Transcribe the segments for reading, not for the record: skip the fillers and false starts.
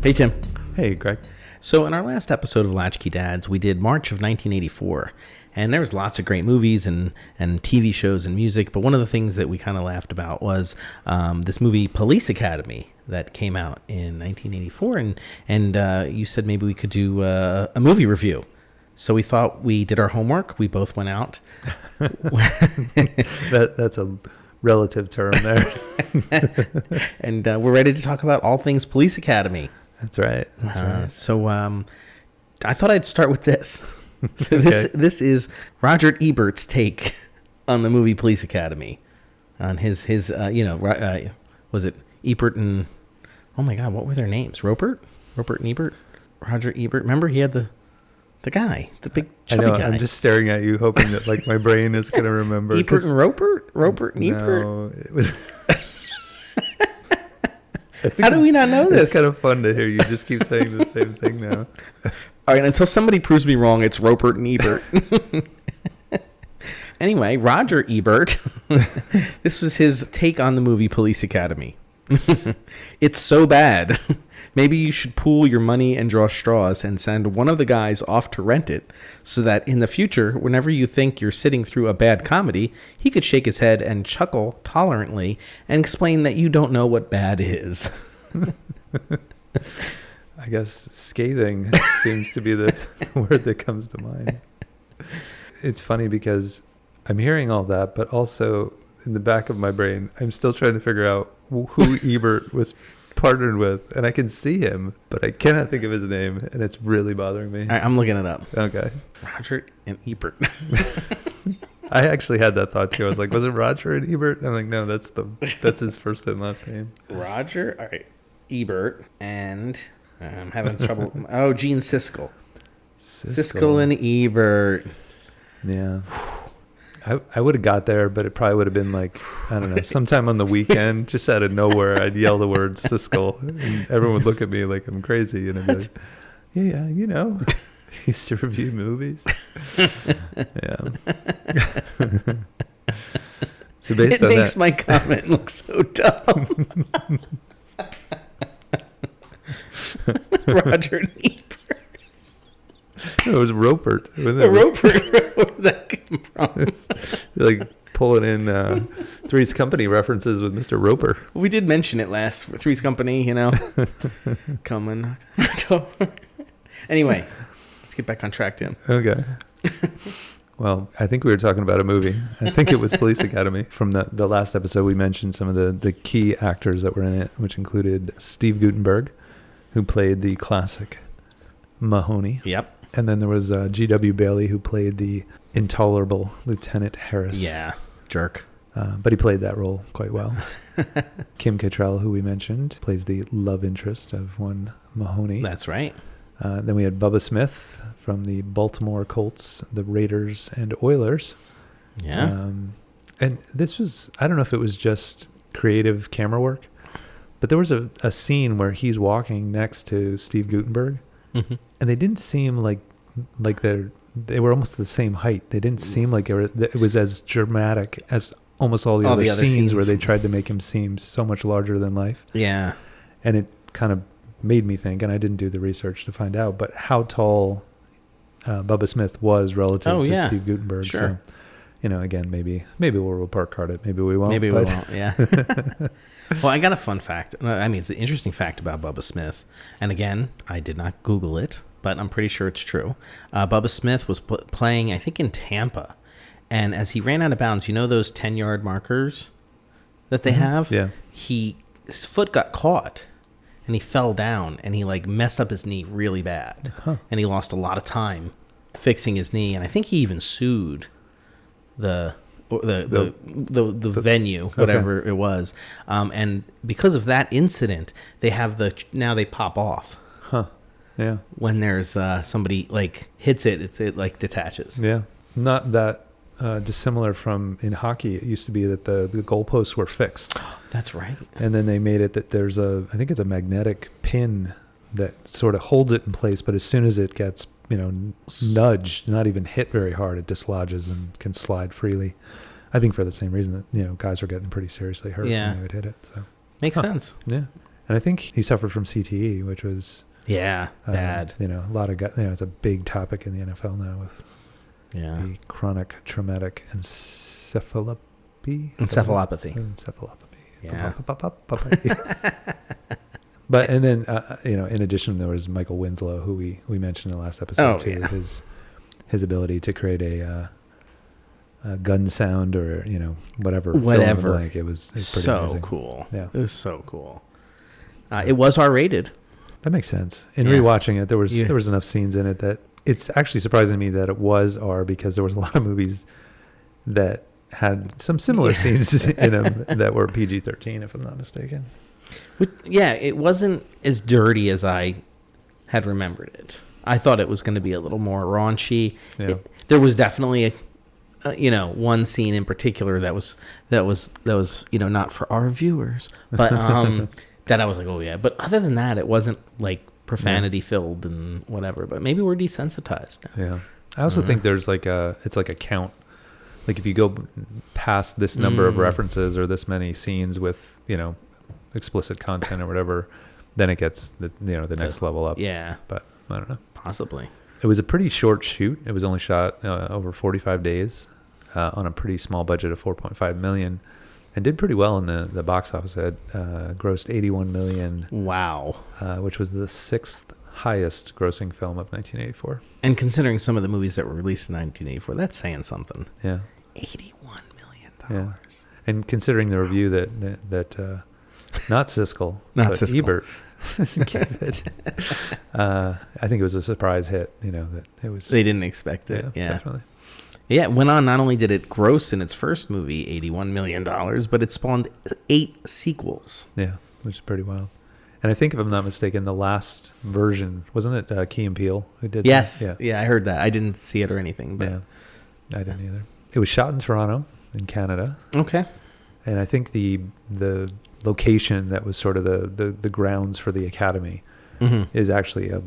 Hey, Tim. Hey, Greg. So in our last episode of Latch-Key Dads, we did March of 1984. And there was lots of great movies and TV shows and music. But one of the things that we kind of laughed about was this movie Police Academy that came out in 1984. And you said maybe we could do a movie review. So we thought we did our homework. We both went out. That's a relative term there. And we're ready to talk about all things Police Academy. That's right. That's right. So I thought I'd start with this. Okay. This is Roger Ebert's take on the movie Police Academy. On his was it Ebert and, oh my God, what were their names? Robert and Ebert? Roger Ebert. Remember he had the guy, the big chubby guy. I'm just staring at you hoping that like my brain is going to remember. Ebert and Robert and Ebert? No, it was... How do we not know this? It's kind of fun to hear you just keep saying the same thing now. All right, until somebody proves me wrong, it's Robert and Ebert. Anyway, Roger Ebert, this was his take on the movie Police Academy. It's so bad. Maybe you should pool your money and draw straws and send one of the guys off to rent it so that in the future, whenever you think you're sitting through a bad comedy, he could shake his head and chuckle tolerantly and explain that you don't know what bad is. I guess scathing seems to be the word that comes to mind. It's funny because I'm hearing all that, but also in the back of my brain, I'm still trying to figure out who Ebert was partnered with, and I can see him, but I cannot think of his name, and it's really bothering me. All right, I'm looking it up. Okay. Roger and Ebert. I actually had that thought too. I was like, was it Roger and Ebert? I'm like, no, that's his first and last name. Roger, all right, Ebert, and I'm having trouble. Oh, Gene Siskel. Siskel and Ebert. Yeah. I would have got there, but it probably would have been like, I don't know, sometime on the weekend, just out of nowhere, I'd yell the word Siskel, and everyone would look at me like I'm crazy, and I'd be like, yeah, you know, I used to review movies. Yeah. So based on that, it makes my comment look so dumb. Roger and Ebert. No, it was Ropert. Ropert. Where did that come from? Like pulling in Three's Company references with Mr. Roper. Well, we did mention it last for Three's Company, you know. Coming. Anyway, let's get back on track, Tim. Okay. Well, I think we were talking about a movie. I think it was Police Academy. From the last episode, we mentioned some of the key actors that were in it, which included Steve Guttenberg, who played the classic Mahoney. Yep. And then there was G.W. Bailey, who played the intolerable Lieutenant Harris. Yeah, jerk. But he played that role quite well. Kim Cattrall, who we mentioned, plays the love interest of one Mahoney. That's right. Then we had Bubba Smith from the Baltimore Colts, the Raiders, and Oilers. Yeah. And this was, I don't know if it was just creative camera work, but there was a scene where he's walking next to Steve Guttenberg. Mm-hmm. And they didn't seem like they were almost the same height. They didn't seem like it was as dramatic as almost all the other scenes where they tried to make him seem so much larger than life. Yeah. And it kind of made me think, and I didn't do the research to find out, but how tall Bubba Smith was relative to Steve Guttenberg. Sure. So, you know, again, maybe we'll report card it. Maybe we won't. We won't, yeah. Well, I got a fun fact. I mean, it's an interesting fact about Bubba Smith. And again, I did not Google it, but I'm pretty sure it's true. Bubba Smith was playing, I think, in Tampa. And as he ran out of bounds, you know those 10-yard markers that they have? Yeah. His foot got caught, and he fell down, and he, like, messed up his knee really bad. Huh. And he lost a lot of time fixing his knee. And I think he even sued the venue, whatever it was, and because of that incident, they have now they pop off. Huh. Yeah. When there's somebody like hits it, it like detaches. Yeah. Not that dissimilar from in hockey. It used to be that the goalposts were fixed. That's right. And then they made it that there's I think it's a magnetic pin that sort of holds it in place, but as soon as it gets nudged, not even hit very hard, it dislodges and can slide freely. I think for the same reason that, guys were getting pretty seriously hurt when they would hit it. So makes sense. Yeah. And I think he suffered from CTE, which was bad. You know, a lot of it's a big topic in the NFL now with the chronic traumatic encephalopathy. Yeah. But and then you know, in addition, there was Michael Winslow, who we mentioned in the last episode too. Yeah. His ability to create a gun sound, or you know, whatever. Like it was pretty so amazing. Cool. Yeah, it was so cool. It was R-rated. That makes sense. In rewatching it, there was enough scenes in it that it's actually surprising to me that it was R, because there was a lot of movies that had some similar scenes in them that were PG-13, if I'm not mistaken. It wasn't as dirty as I had remembered it. I thought it was going to be a little more raunchy. Yeah. There was definitely one scene in particular that was not for our viewers, but that I was like, oh yeah. But other than that, it wasn't like profanity filled and whatever. But maybe we're desensitized now. Yeah, I also think there's it's like a count. Like if you go past this number of references or this many scenes with explicit content or whatever, then it gets the next level up. Yeah, but I don't know. Possibly. It was a pretty short shoot. It was only shot over 45 days on a pretty small budget of $4.5 million, and did pretty well in the box office. It grossed $81 million. Wow. Which was the sixth highest grossing film of 1984. And considering some of the movies that were released in 1984, that's saying something. Yeah. $81 million. Yeah. And considering the review that not Siskel, but Ebert gave it, I think it was a surprise hit. That it was. They didn't expect it. Yeah, definitely. Yeah, it went on. Not only did it gross in its first movie $81 million, but it spawned 8 sequels. Yeah, which is pretty wild. And I think, if I'm not mistaken, the last version, wasn't it Key and Peele who did that? Yes. Yeah, I heard that. I didn't see it or anything. But yeah, I didn't either. It was shot in Toronto, in Canada. Okay. And I think the location that was sort of the grounds for the academy is actually a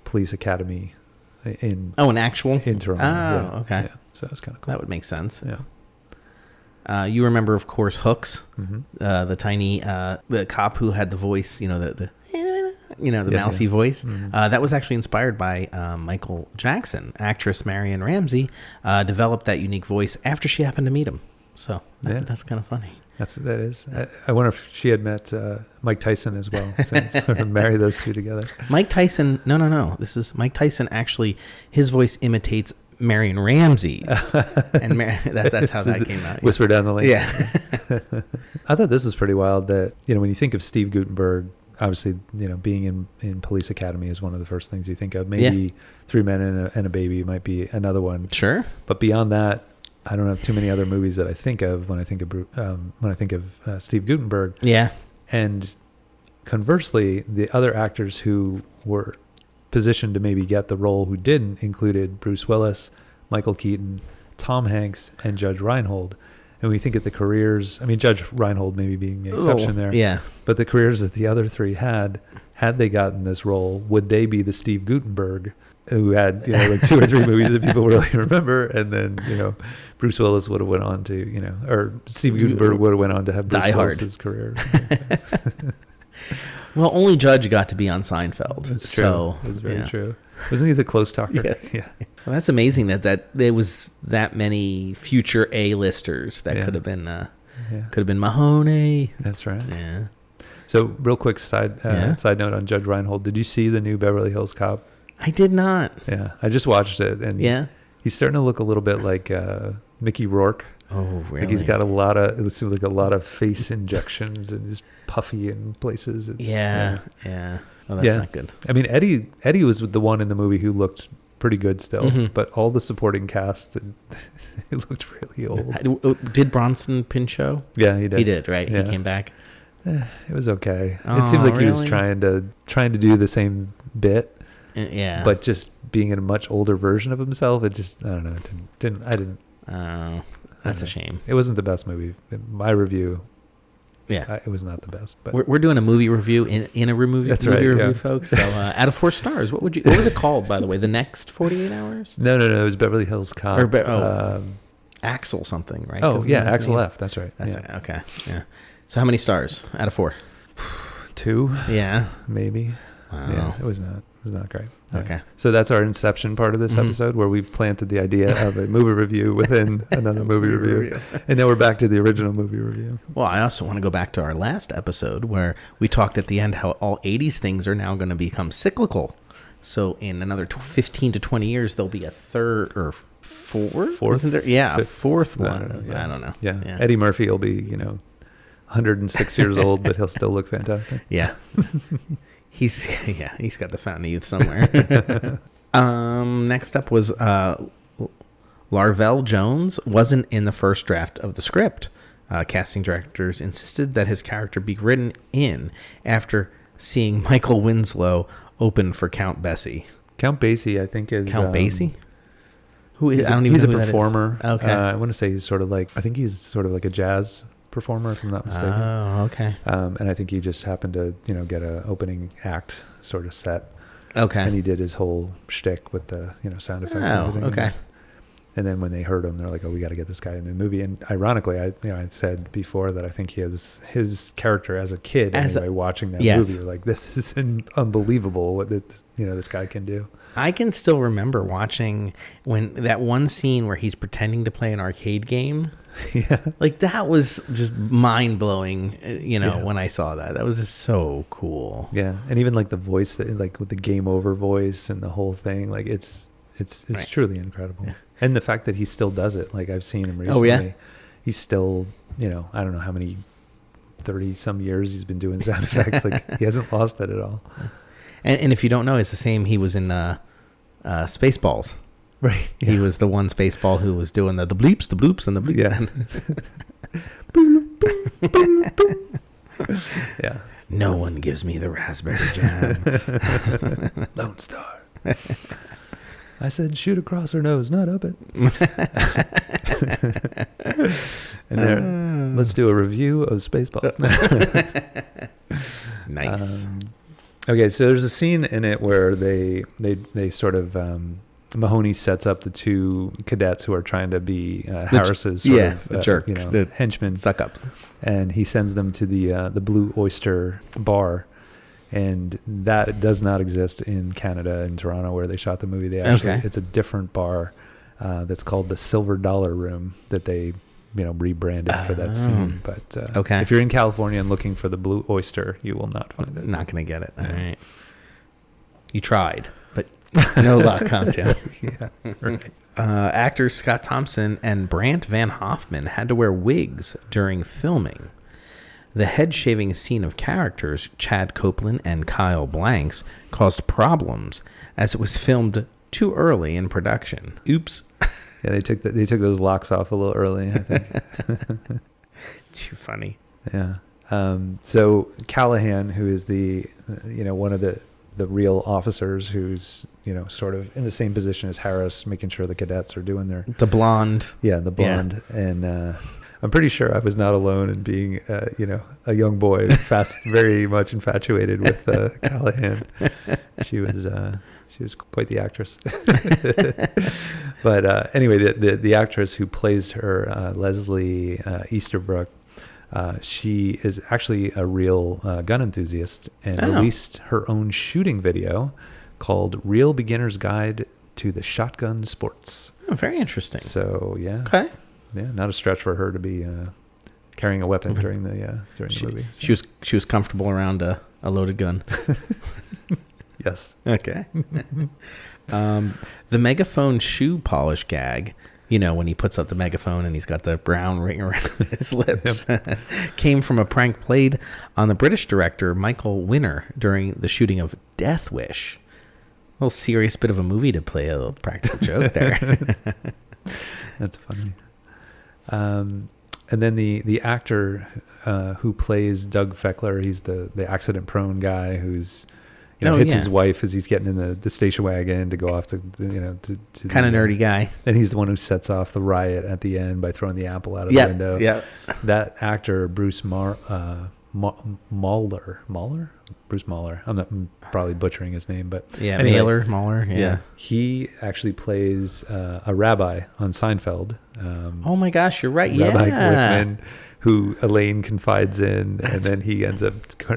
police academy in an actual in Toronto. Oh, okay. Yeah. So it's kind of cool. That would make sense. Yeah. You remember, of course, Hooks, the tiny the cop who had the voice, the mousy voice. Mm-hmm. That was actually inspired by Michael Jackson. Actress Marion Ramsey developed that unique voice after she happened to meet him. So that's kind of funny. That is. I wonder if she had met Mike Tyson as well. So sort of marry those two together. Mike Tyson. No. This is Mike Tyson. Actually, his voice imitates Marion Ramsey's, and that's how that came out. Whisper down the lane. Yeah. I thought this was pretty wild. That when you think of Steve Guttenberg, obviously being in Police Academy is one of the first things you think of. Maybe Three Men and a Baby might be another one. Sure. But beyond that, I don't have too many other movies that I think of when I think of Steve Guttenberg. Yeah. And conversely, the other actors who were positioned to maybe get the role who didn't included Bruce Willis, Michael Keaton, Tom Hanks, and Judge Reinhold. And we think of the careers, Judge Reinhold maybe being the exception there. Yeah. But the careers that the other three had they gotten this role, would they be the Steve Guttenberg who had like 2 or 3 movies that people really remember, and then Bruce Willis would have went on to or Steve Guttenberg would have went on to have Bruce Willis's career. Well, only Judge got to be on Seinfeld. That's true. So, that's very true. Wasn't he the close talker? Yeah. Well, that's amazing that there was that many future A-listers that could have been Mahoney. That's right. Yeah. So, real quick side note on Judge Reinhold. Did you see the new Beverly Hills Cop? I did not. Yeah, I just watched it, and he's starting to look a little bit like Mickey Rourke. Oh, really? Like he's got it seems like a lot of face injections and just puffy in places. Yeah. Well, that's not good. Eddie was the one in the movie who looked pretty good still, but all the supporting cast, it looked really old. Did Bronson Pinchot? Yeah, he did. He did, right? Yeah. He came back. It was okay. It seemed like he was trying to do the same bit. Yeah. But just being in a much older version of himself, it just, I don't know. I didn't. Oh, that's a shame. It wasn't the best movie. In my review, yeah, it was not the best. But we're doing a movie review in a movie review, folks. So out of 4 stars, what was it called, by the way? The Next 48 Hours? No. It was Beverly Hills Cop. Axel something, right? Oh, yeah, Axel F. That's right. Okay. Yeah. So how many stars out of 4? 2. Yeah. Maybe. Wow. Yeah, it was not great. Okay. So that's our inception part of this episode, where we've planted the idea of a movie review within another movie review. And now we're back to the original movie review. Well, I also want to go back to our last episode where we talked at the end how all 80s things are now going to become cyclical. So in another 15 to 20 years, there'll be a third or fourth? Isn't there? Yeah, a fourth one. I don't know. Yeah. Eddie Murphy will be, 106 years old, but he'll still look fantastic. Yeah. He's got the fountain of youth somewhere. Next up was Larvell Jones wasn't in the first draft of the script. Casting directors insisted that his character be written in after seeing Michael Winslow open for Count Basie. Count Basie, I think, is Count Basie. Who is? I don't even he's know a who performer. That is. Okay. I want to say he's sort of like a jazz performer, if I'm not mistaken. Oh, okay. And I think he just happened to, get a opening act sort of set. Okay. And he did his whole shtick with the, sound effects and everything. Okay. And then when they heard him, they're like, "Oh, we got to get this guy in a movie." And ironically, I said before that I think his character as a kid, watching that movie, you're like, "This is unbelievable what this guy can do." I can still remember watching when that one scene where he's pretending to play an arcade game. Yeah, like that was just mind blowing. When I saw that, that was just so cool. Yeah, and even like the voice, like with the game over voice and the whole thing, like it's right. Truly incredible. Yeah. And the fact that he still does it, like I've seen him recently. Oh, yeah? He's still, I don't know how many 30 some years he's been doing sound effects. Like he hasn't lost it at all. And if you don't know, it's the same. He was in Spaceballs. Right. Yeah. He was the one Spaceball who was doing the bleeps, the bloops, and the bleeps. Yeah. Yeah. No one gives me the raspberry jam. Lone Star. I said shoot across her nose, not up it. And there, let's do a review of Spaceballs. Nice. Okay, so there's a scene in it where they sort of Mahoney sets up the two cadets who are trying to be Harris's jerk, the henchmen, suck ups, and he sends them to the Blue Oyster bar. And that does not exist in Canada, in Toronto, where they shot the movie. It's a different bar that's called the Silver Dollar Room that they, rebranded for that scene. But if you're in California and looking for the Blue Oyster, you will not find it. Not going to get it. All right. You tried, but no luck, content. Yeah, right. Actors Scott Thompson and Brant Van Hoffman had to wear wigs during filming. The head-shaving scene of characters, Chad Copeland and Kyle Blanks, caused problems as it was filmed too early in production. Oops. Yeah, they took those locks off a little early, I think. Too funny. Yeah. So Callahan, who is the one of the real officers, who's sort of in the same position as Harris, making sure the cadets are doing the blonde. Yeah, the blonde. Yeah. And I'm pretty sure I was not alone in being, a young boy, very much infatuated with Callahan. She was quite the actress. But anyway, the actress who plays her, Leslie Easterbrook, she is actually a real gun enthusiast and released her own shooting video called "Real Beginner's Guide to the Shotgun Sports." Oh, very interesting. So yeah. Okay. Yeah, not a stretch for her to be carrying a weapon during the movie. So. She was comfortable around a loaded gun. Yes. Okay. The megaphone shoe polish gag, when he puts up the megaphone and he's got the brown ring around his lips, came from a prank played on the British director Michael Winner during the shooting of Death Wish. A little serious bit of a movie to play a little practical joke there. That's funny. And then the actor who plays Doug Feckler, he's the accident prone guy who's hits his wife as he's getting in the station wagon to go off to kind of nerdy guy, and he's the one who sets off the riot at the end by throwing the apple out of the window. Yeah, that actor Bruce Mahler. Bruce Mahler. I'm probably butchering his name, but anyway, Mahler. Yeah, he actually plays a rabbi on Seinfeld. Oh my gosh, you're right. Rabbi Glickman, who Elaine confides in, and then he ends up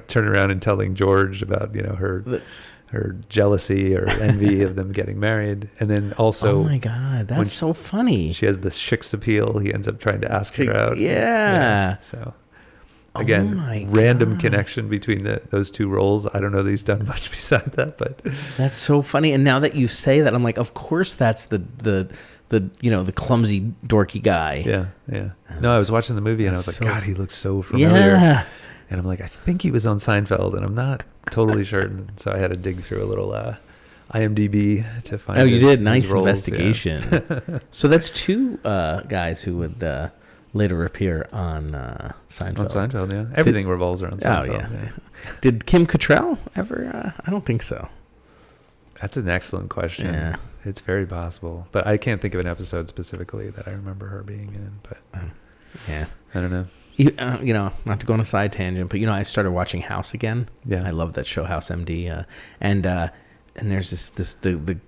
turning around and telling George about, you know, her jealousy or envy of them getting married. And then also, oh my God, that's so funny. She has this Chicks appeal. He ends up trying to ask her out. Yeah. So again, random connection between those two roles. I don't know that he's done much beside that, but that's so funny. And now that you say that, I'm like, of course that's the you know, the clumsy dorky guy. Yeah. No, I was watching the movie and I was like, God, he looks so familiar. Yeah. And I'm like, I think he was on Seinfeld, and I'm not totally sure. And so I had to dig through a little IMDb to find. Oh, you did? his Nice roles, investigation. Yeah. So that's two guys who would later appear on Seinfeld. On Seinfeld, yeah. Everything revolves around Seinfeld. Oh, yeah. Did Kim Cattrall ever? I don't think so. That's an excellent question. Yeah. It's very possible. But I can't think of an episode specifically that I remember her being in. But yeah. I don't know. You know, not to go on a side tangent, but, you know, I started watching House again. Yeah. I love that show, House MD. And there's the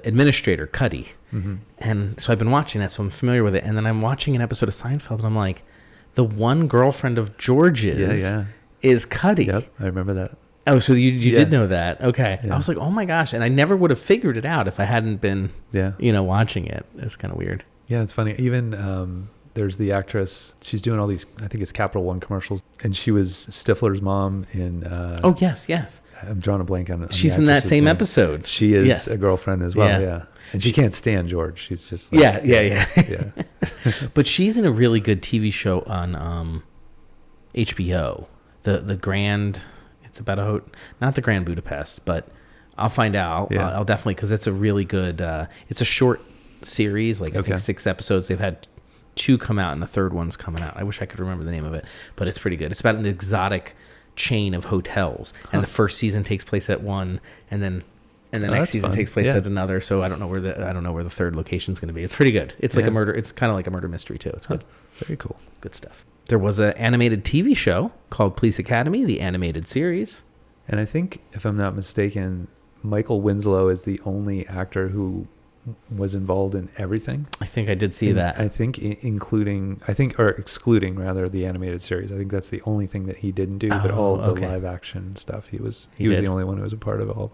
administrator, Cuddy. Mm-hmm. And so I've been watching that, so I'm familiar with it. And then I'm watching an episode of Seinfeld, and I'm like, the one girlfriend of George's is Cuddy. Yep, I remember that. Oh, so you did know that. Okay. Yeah. I was like, oh my gosh. And I never would have figured it out if I hadn't been, you know, watching it. It's kind of weird. Yeah, it's funny. Even there's the actress, she's doing all these, I think it's Capital One commercials, and she was Stifler's mom in... oh, yes. I'm drawing a blank on she's in that same episode. She is a girlfriend as well, yeah. And she can't stand George. She's just like... Yeah. But she's in a really good TV show on HBO. The Grand... It's about not the Grand Budapest, but I'll find out. I'll definitely, because it's a really good... it's a short series, like I think 6 episodes. They've had 2 come out, and the third one's coming out. I wish I could remember the name of it, but it's pretty good. It's about an exotic chain of hotels, and the first season takes place at one, and then the next season takes place at another. So I don't know where the third location's going to be. It's pretty good. It's like a murder. It's kind of like a murder mystery too. It's good. Very cool. Good stuff. There was an animated TV show called Police Academy, the animated series. And I think, if I'm not mistaken, Michael Winslow is the only actor who was involved in everything. I think I did see that. I think excluding rather the animated series. I think that's the only thing that he didn't do, but all the live action stuff he was the only one who was a part of all.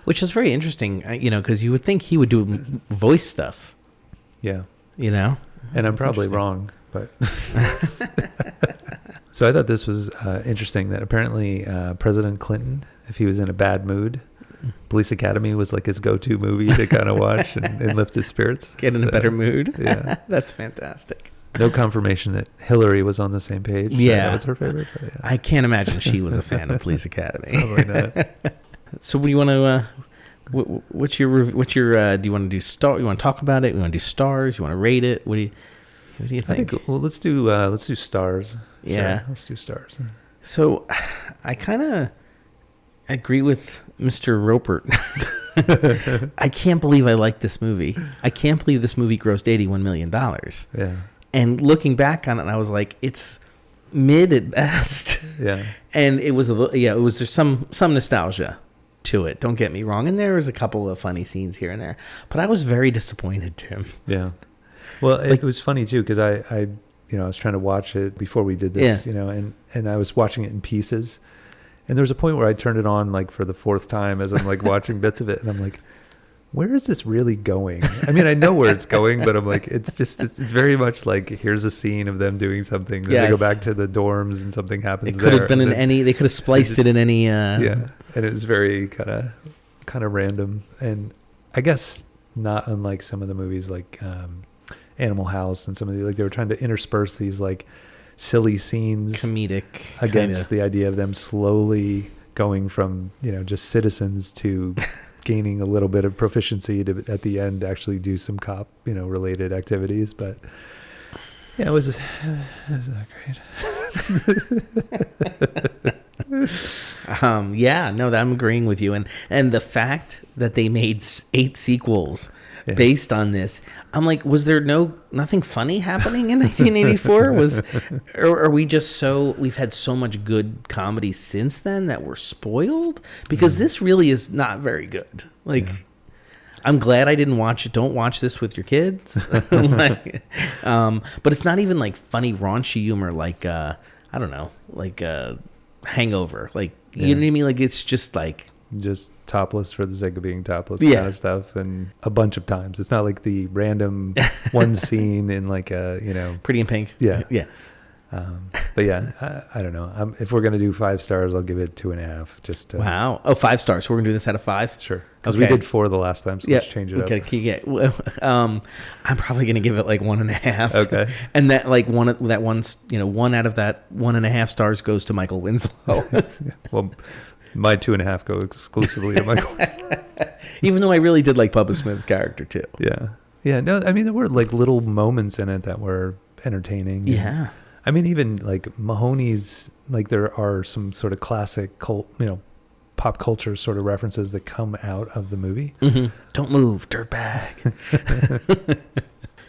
Which is very interesting, you know, because you would think he would do voice stuff. Yeah. You know? And I'm probably wrong, but so I thought this was interesting that apparently President Clinton, if he was in a bad mood, Police Academy was like his go-to movie to kind of watch and lift his spirits. Get in a better mood. Yeah. That's fantastic. No confirmation that Hillary was on the same page. Yeah. That was her favorite. But I can't imagine she was a fan of Police Academy. Probably not. So what do you want to, what's your, do you want to do you want to talk about it? You want to do stars? You want to rate it? What do you think? I think, well, let's do stars. Yeah. Sure, let's do stars. So I kind of agree with Mr. Roper. I can't believe I like this movie. I can't believe this movie grossed $81 million. Yeah. And looking back on it, I was like, it's mid at best. Yeah. And it was there's some nostalgia to it. Don't get me wrong. And there was a couple of funny scenes here and there, but I was very disappointed, Tim. Yeah. Well, it was funny too, because I was trying to watch it before we did this, and I was watching it in pieces. And there was a point where I turned it on like for the 4th time as I'm like watching bits of it, and I'm like, where is this really going? I mean, I know where it's going, but I'm like, it's very much like, here's a scene of them doing something. Then they go back to the dorms and something happens there. It could have been they could have spliced it in any. Yeah. And it was very kind of random. And I guess not unlike some of the movies like Animal House and some of the, like, they were trying to intersperse these like silly scenes, comedic against the idea of them slowly going from, just citizens to gaining a little bit of proficiency to at the end actually do some cop, related activities. But yeah, it was not great. I'm agreeing with you. And the fact that they made 8 sequels based on this, I'm like, was there nothing funny happening in 1984? Or are we just we've had so much good comedy since then that we're spoiled? Because this really is not very good. I'm glad I didn't watch it. Don't watch this with your kids. Like, but it's not even like funny, raunchy humor. Like, I don't know, like Hangover. Like, you know what I mean? Like, it's just like. Just topless for the sake of being topless Yeah. kind of stuff, and a bunch of times. It's not like the random one scene in like a, Pretty in Pink. Yeah. Yeah. But yeah, I don't know. If we're going to do 5 stars, I'll give it 2.5. Just to, Wow. Oh, 5 stars. So we're going to do this out of 5? Sure. Because we did 4 the last time, so let's change it up. Okay. Yeah. Well, I'm probably going to give it like 1.5. Okay. And that like one out of that 1.5 stars goes to Michael Winslow. Well, my 2.5 go exclusively to Michael. Even though I really did like Bubba Smith's character too. Yeah. Yeah. No, I mean, there were like little moments in it that were entertaining. Yeah. I mean, even like Mahoney's, like there are some sort of classic pop culture sort of references that come out of the movie. Mm-hmm. Don't move, dirtbag.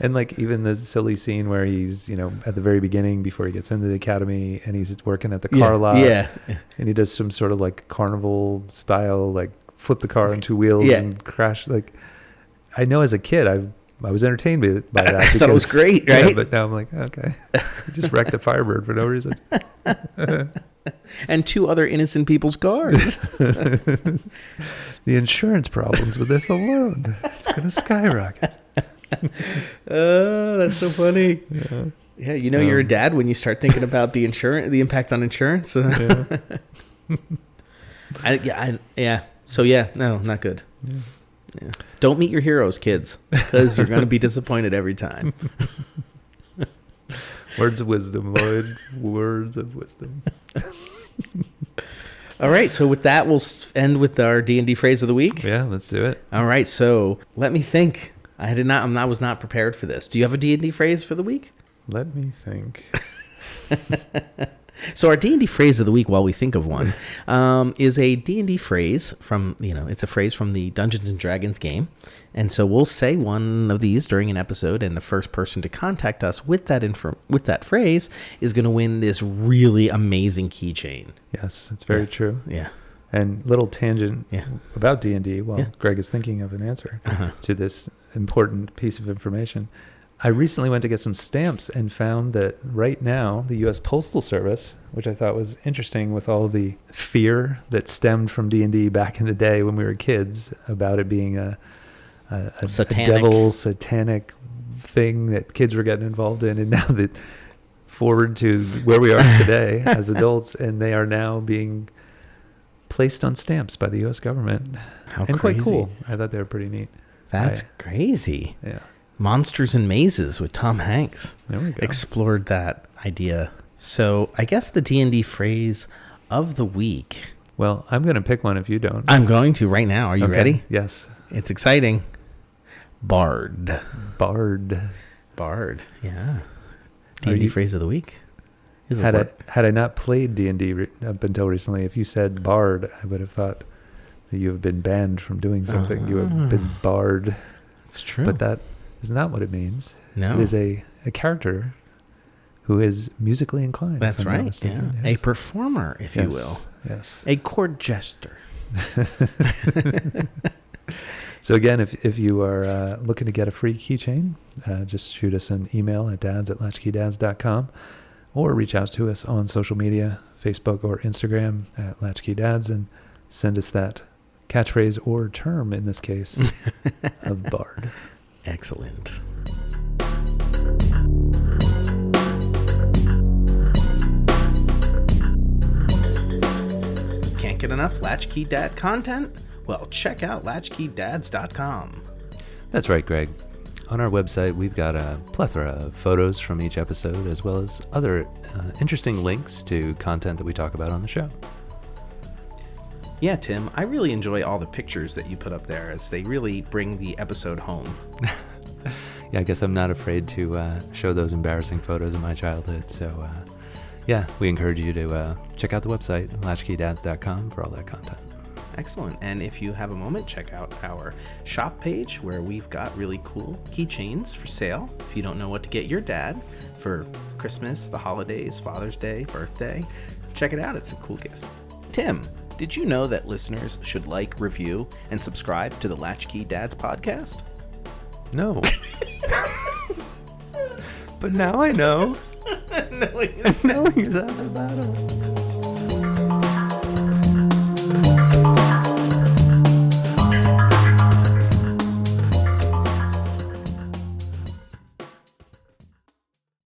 And like even the silly scene where he's, at the very beginning before he gets into the academy and he's working at the car lot. Yeah. And he does some sort of like carnival style, like flip the car on 2 wheels and crash. Like, I know as a kid, I was entertained by that. I thought it was great, right? Yeah, but now I'm like, okay, he just wrecked a Firebird for no reason. And 2 other innocent people's cars. The insurance problems with this alone, it's going to skyrocket. Oh, that's so funny. Yeah, you're a dad when you start thinking about the impact on insurance. Yeah. So no, not good. Yeah. Don't meet your heroes, kids, because you're going to be disappointed every time. Words of wisdom, Lloyd. Words of wisdom. All right, so with that, we'll end with our D&D phrase of the week. Yeah, let's do it. All right, so let me think. I was not prepared for this. Do you have a D&D phrase for the week? Let me think. So our D&D phrase of the week, while we think of one, is a D&D phrase from, it's a phrase from the Dungeons and Dragons game. And so we'll say one of these during an episode, and the first person to contact us with that phrase is going to win this really amazing keychain. Yes, it's very true. Yeah. And little tangent about D&D while Greg is thinking of an answer to this important piece of information. I recently went to get some stamps and found that right now the U.S. Postal Service, which I thought was interesting with all the fear that stemmed from D&D back in the day when we were kids about it being a satanic thing that kids were getting involved in, and now that forward to where we are today as adults, and they are now being placed on stamps by the U.S. government. How and crazy. Quite cool. I thought they were pretty neat. That's crazy. Yeah. Monsters and Mazes with Tom Hanks. There we go. Explored that idea. So I guess the D&D phrase of the week. Well, I'm going to pick one if you don't. I'm going to right now. Are you ready? Yes. It's exciting. Bard. Yeah. D&D phrase of the week. Had I not played D&D up until recently, if you said bard, I would have thought that you have been banned from doing something. You have been barred. It's true. But that is not what it means. No. It is a character who is musically inclined. That's right. Yeah. Yes. A performer, if you will. Yes. A court jester. So again, if you are looking to get a free keychain, just shoot us an email at dads@latchkeydads.com or reach out to us on social media, Facebook or Instagram at Latch-Key Dads, and send us that catchphrase or term, in this case, of bard. Excellent. Can't get enough Latch-Key Dad content? Well, check out latchkeydads.com. That's right, Greg. On our website, we've got a plethora of photos from each episode, as well as other interesting links to content that we talk about on the show. Yeah, Tim, I really enjoy all the pictures that you put up there, as they really bring the episode home. Yeah, I guess I'm not afraid to show those embarrassing photos of my childhood. So, yeah, we encourage you to check out the website, latchkeydads.com, for all that content. Excellent. And if you have a moment, check out our shop page where we've got really cool keychains for sale. If you don't know what to get your dad for Christmas, the holidays, Father's Day, birthday, check it out. It's a cool gift. Tim, Did you know that listeners should like, review, and subscribe to the Latch-Key Dads podcast? No. But now I know. Knowing Knowing is half the battle.